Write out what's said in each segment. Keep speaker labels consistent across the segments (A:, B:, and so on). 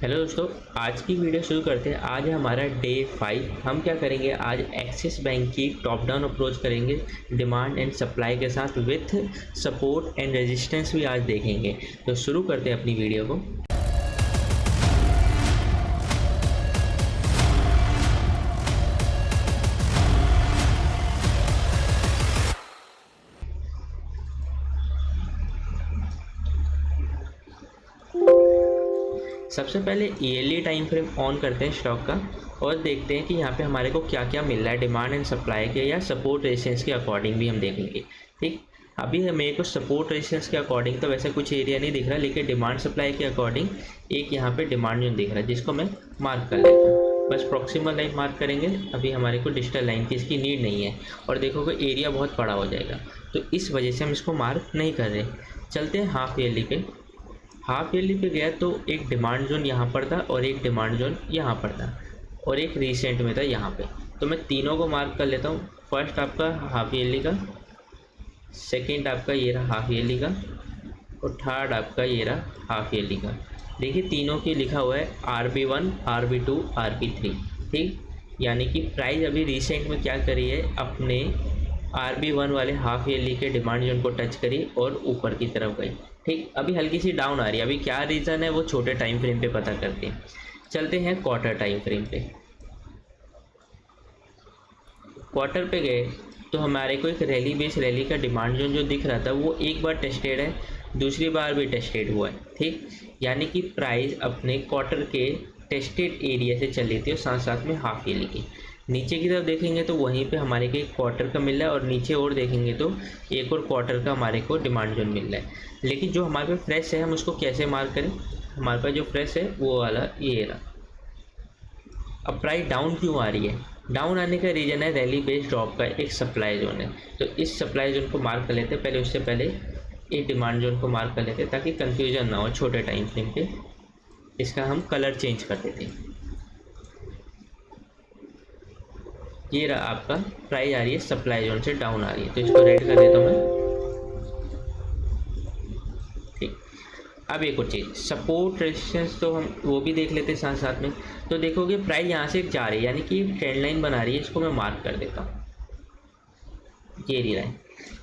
A: Hello दोस्तों, आज की वीडियो शुरू करते हैं। आज है हमारा डे 5। हम क्या करेंगे, आज एक्सिस बैंक की टॉप डाउन अप्रोच करेंगे डिमांड एंड सप्लाई के साथ, विथ सपोर्ट एंड रेजिस्टेंस भी आज देखेंगे। तो शुरू करते हैं अपनी वीडियो को। सबसे पहले ईयरली टाइम फ्रेम ऑन करते हैं स्टॉक का और देखते हैं कि यहाँ पे हमारे को क्या क्या मिल रहा है डिमांड एंड सप्लाई के या सपोर्ट रेजिस्टेंस के अकॉर्डिंग भी हम देखेंगे। ठीक, अभी मेरे को सपोर्ट रेजिस्टेंस के अकॉर्डिंग तो वैसे कुछ एरिया नहीं दिख रहा, लेकिन डिमांड सप्लाई के अकॉर्डिंग एक यहाँ पे डिमांड जोन दिख रहा है जिसको मैं मार्क कर लेता हूँ। बस प्रॉक्सिमल लाइन मार्क करेंगे, अभी हमारे को डिजिटल लाइन की इसकी नीड नहीं है और देखोगे एरिया बहुत बड़ा हो जाएगा, तो इस वजह से हम इसको मार्क नहीं कर रहे। चलते हैं हाफ ईयरली पे। हाफ ईयरली पे गया तो एक डिमांड जोन यहाँ पर था और एक डिमांड जोन यहाँ पर था और एक रिसेंट में था यहाँ पे। तो मैं तीनों को मार्क कर लेता हूँ। फर्स्ट आपका हाफ ईयरली का, सेकंड आपका ये रहा हाफ ईयरली का और थर्ड आपका ये रहा हाफ ईयरली का। देखिए तीनों की लिखा हुआ है RB1, RB2, RB3। ठीक, यानी कि प्राइस अभी रिसेंट में क्या करी है, अपने RB1 वाले हाफ ईयरली के डिमांड जोन को टच करी और ऊपर की तरफ गई। ठीक, अभी हल्की सी डाउन आ रही है। अभी क्या रीज़न है वो छोटे टाइम फ्रेम पे पता करते हैं। चलते हैं क्वार्टर टाइम फ्रेम पे। क्वार्टर पे गए तो हमारे को एक रैली बेस रैली का डिमांड जोन जो दिख रहा था वो एक बार टेस्टेड है, दूसरी बार भी टेस्टेड हुआ है। ठीक, यानी कि प्राइस अपने क्वार्टर के टेस्टेड एरिया से चल रही थी और साथ साथ में हाफ ईयरली की। नीचे की तरफ देखेंगे तो वहीं पे हमारे को एक क्वार्टर का मिल रहा है और नीचे और देखेंगे तो एक और क्वार्टर का हमारे को डिमांड जोन मिल रहा है। लेकिन जो हमारे पास फ्रेश है हम उसको कैसे मार्क करें, हमारे पास जो फ्रेश है वो वाला ये रहा। अब प्राइस डाउन क्यों आ रही है, डाउन आने का रीज़न है रैली बेस्ड ड्रॉप का एक सप्लाई जोन है। तो इस सप्लाई जोन को मार्क कर लेते हैं पहले, उससे पहले एक डिमांड जोन को मार्क कर लेते हैं ताकि कंफ्यूजन ना हो छोटे टाइम फ्रेम पे। इसका हम कलर चेंज कर देते हैं। ये रहा आपका प्राइस आ रही है सप्लाई जोन से डाउन आ रही है, तो इसको रेड कर देता हूँ मैं। ठीक, अब एक और चीज़, सपोर्ट रेजिस्टेंस तो हम वो भी देख लेते हैं साथ साथ में। तो देखोगे प्राइस यहाँ से जा रही है, यानी कि ट्रेंड लाइन बना रही है, इसको मैं मार्क कर देता हूँ। ये रही लाइन,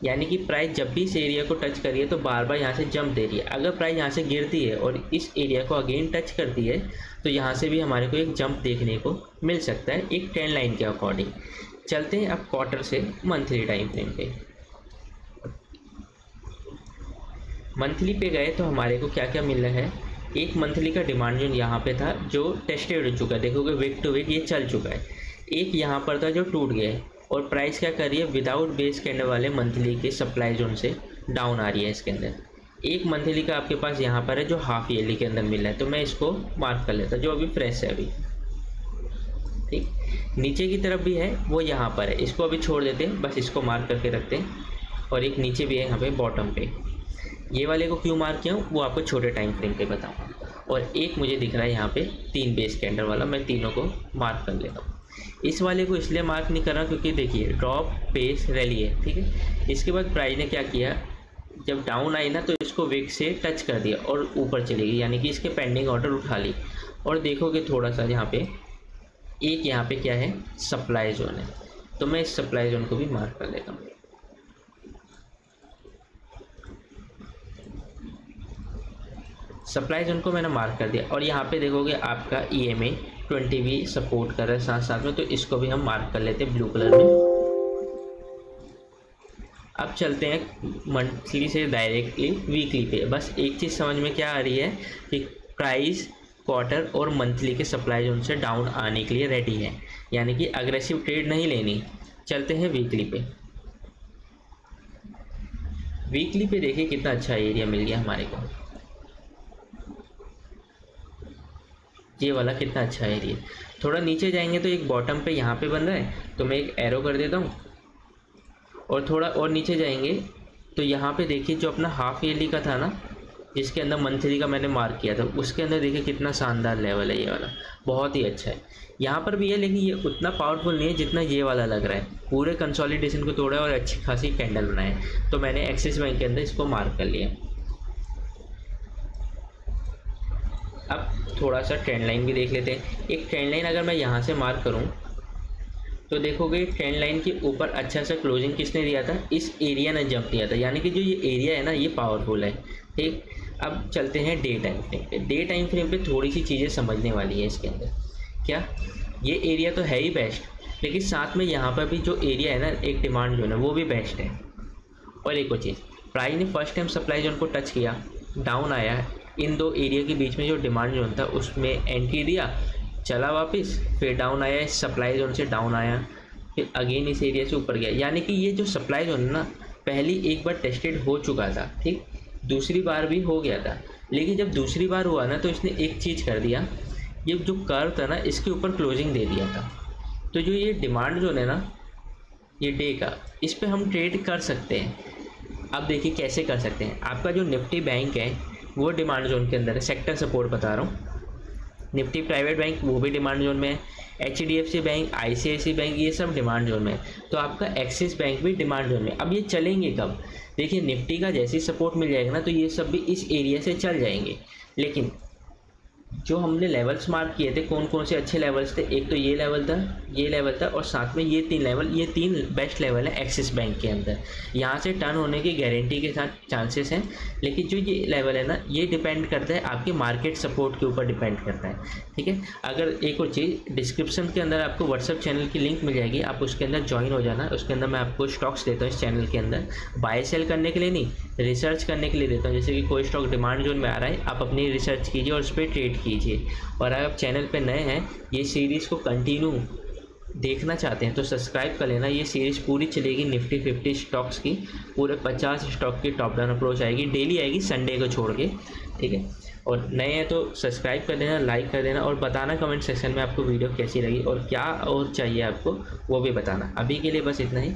A: यानी कि प्राइस जब भी इस एरिया को टच करिए तो बार बार यहाँ से जंप दे रही है। अगर प्राइस यहाँ से गिरती है और इस एरिया को अगेन टच करती है तो यहाँ से भी हमारे को एक जंप देखने को मिल सकता है एक ट्रेंड लाइन के अकॉर्डिंग। चलते हैं अब क्वार्टर से मंथली टाइम फ्रेम पे। मंथली पे गए तो हमारे को क्या क्या मिल रहा है, एक मंथली का डिमांड जोन यहाँ पे था जो टेस्टेड हो चुका है, देखोगे वीक टू वीक ये चल चुका है। एक यहाँ पर था जो टूट गया है और प्राइस क्या कर रही है, विदाउट बेस कैंडल वाले मंथली के सप्लाई जोन से डाउन आ रही है इसके अंदर। एक मंथली का आपके पास यहाँ पर है जो हाफ ईयरली के अंदर मिल रहा है, तो मैं इसको मार्क कर लेता जो अभी फ्रेश है अभी। ठीक, नीचे की तरफ भी है वो यहाँ पर है, इसको अभी छोड़ देते हैं, बस इसको मार्क करके रखते हैं। और एक नीचे भी है यहाँ पे बॉटम पे, ये वाले को क्यों मार्क किया हूँ वो आपको छोटे टाइम फ्रेम पे बताऊँगा। और एक मुझे दिख रहा है यहाँ पे 3 बेस कैंडल वाला, मैं तीनों को मार्क कर लेता हूँ। इस वाले को इसलिए मार्क नहीं कर रहा क्योंकि देखिए ड्रॉप बेस रैली है। ठीक है, इसके बाद प्राइस ने क्या किया, जब डाउन आई ना तो इसको विक से टच कर दिया और ऊपर चली गई, यानी कि इसके पेंडिंग ऑर्डर उठा ली। और देखोगे थोड़ा सा यहाँ पे एक यहाँ पे क्या है, सप्लाई जोन है, तो मैं इस सप्लाई जोन को भी मार्क कर लेता हूँ। सप्लाई जोन को मैंने मार्क कर दिया और यहाँ पे देखोगे आपका EMA 20 भी सपोर्ट कर रहा है साथ साथ में, तो इसको भी हम मार्क कर लेते हैं ब्लू कलर में। अब चलते हैं मंथली से डायरेक्टली वीकली पे। बस एक चीज़ समझ में क्या आ रही है कि प्राइस क्वार्टर और मंथली के सप्लाई जोन से डाउन आने के लिए रेडी है, यानी कि अग्रेसिव ट्रेड नहीं लेनी। चलते हैं वीकली पे। वीकली पे देखिए कितना अच्छा एरिया मिल गया हमारे को, ये वाला कितना अच्छा एरिया। थोड़ा नीचे जाएंगे तो एक बॉटम पे यहाँ पे बन रहा है, तो मैं एक एरो कर देता हूँ। और थोड़ा और नीचे जाएंगे तो यहाँ पे देखिए जो अपना हाफ ईयरली का था ना, जिसके अंदर मंथली का मैंने मार्क किया था, उसके अंदर देखिए कितना शानदार लेवल है, ये वाला बहुत ही अच्छा है। यहाँ पर भी है लेकिन ये उतना पावरफुल नहीं है जितना ये वाला लग रहा है। पूरे कंसोलिडेशन को तोड़ा और अच्छी खासी कैंडल बनाए, तो मैंने एक्सिस बैंक के अंदर इसको मार्क कर लिया। अब थोड़ा सा ट्रेंड लाइन भी देख लेते हैं। एक ट्रेंड लाइन अगर मैं यहाँ से मार्क करूँ तो देखोगे ट्रेंड लाइन के ऊपर अच्छा सा क्लोजिंग किसने दिया था, इस एरिया ने जंप दिया था, यानी कि जो ये एरिया है ना ये पावरफुल है। ठीक, अब चलते हैं डे टाइम फ्रेम पे। डे टाइम फ्रेम पे थोड़ी सी चीज़ें समझने वाली है इसके अंदर। क्या, ये एरिया तो है ही बेस्ट, लेकिन साथ में यहाँ पर भी जो एरिया है ना एक डिमांड जोन है वो भी बेस्ट है। और एक और चीज़, प्राइस ने फर्स्ट टाइम सप्लाई जोन को टच किया, डाउन आया, इन दो एरिया के बीच में जो डिमांड जोन था उसमें एंट्री दिया, चला वापस, फिर डाउन आया, इस सप्लाई जोन से डाउन आया, फिर अगेन इस एरिया से ऊपर गया। यानी कि ये जो सप्लाई जोन है ना पहली एक बार टेस्टेड हो चुका था, ठीक, दूसरी बार भी हो गया था, लेकिन जब दूसरी बार हुआ ना तो इसने एक चीज़ कर दिया, ये जो कर्व था ना इसके ऊपर क्लोजिंग दे दिया था। तो जो ये डिमांड जोन है ना ये डे का, इस पर हम ट्रेड कर सकते हैं। अब देखिए कैसे कर सकते हैं। आपका जो निफ्टी बैंक है वो डिमांड जोन के अंदर है, सेक्टर सपोर्ट बता रहा हूँ। निफ्टी प्राइवेट बैंक वो भी डिमांड जोन में है, HDFC बैंक, ICICI बैंक ये सब डिमांड जोन में है। तो आपका एक्सिस बैंक भी डिमांड जोन में। अब ये चलेंगे कब, देखिए निफ्टी का जैसे ही सपोर्ट मिल जाएगा ना तो ये सब भी इस एरिया से चल जाएंगे। लेकिन जो हमने लेवल्स मार्क किए थे कौन कौन से अच्छे लेवल्स थे, एक तो ये लेवल था, ये लेवल था, और साथ में ये तीन लेवल, ये तीन बेस्ट लेवल है एक्सिस बैंक के अंदर। यहाँ से टर्न होने की गारंटी के साथ चांसेस हैं, लेकिन जो ये लेवल है ना ये डिपेंड करता है आपके मार्केट सपोर्ट के ऊपर डिपेंड करता है। ठीक है, अगर एक और चीज़, डिस्क्रिप्शन के अंदर आपको व्हाट्सअप चैनल की लिंक मिल जाएगी, आप उसके अंदर ज्वाइन हो जाना। उसके अंदर मैं आपको स्टॉक्स देता हूँ इस चैनल के अंदर, बाय सेल करने के लिए नहीं, रिसर्च करने के लिए देता हूँ। जैसे कि कोई स्टॉक डिमांड जोन में आ रहा है, आप अपनी रिसर्च कीजिए और उस पर ट्रेड कीजिए। और अगर आप चैनल पे नए हैं, ये सीरीज़ को कंटिन्यू देखना चाहते हैं तो सब्सक्राइब कर लेना। ये सीरीज़ पूरी चलेगी निफ्टी 50 स्टॉक्स की, पूरे 50 स्टॉक की टॉप डाउन अप्रोच आएगी, डेली आएगी संडे को छोड़ के। ठीक है, और नए हैं तो सब्सक्राइब कर देना, लाइक कर देना, और बताना कमेंट सेक्शन में आपको वीडियो कैसी लगी और क्या और चाहिए आपको वो भी बताना। अभी के लिए बस इतना ही।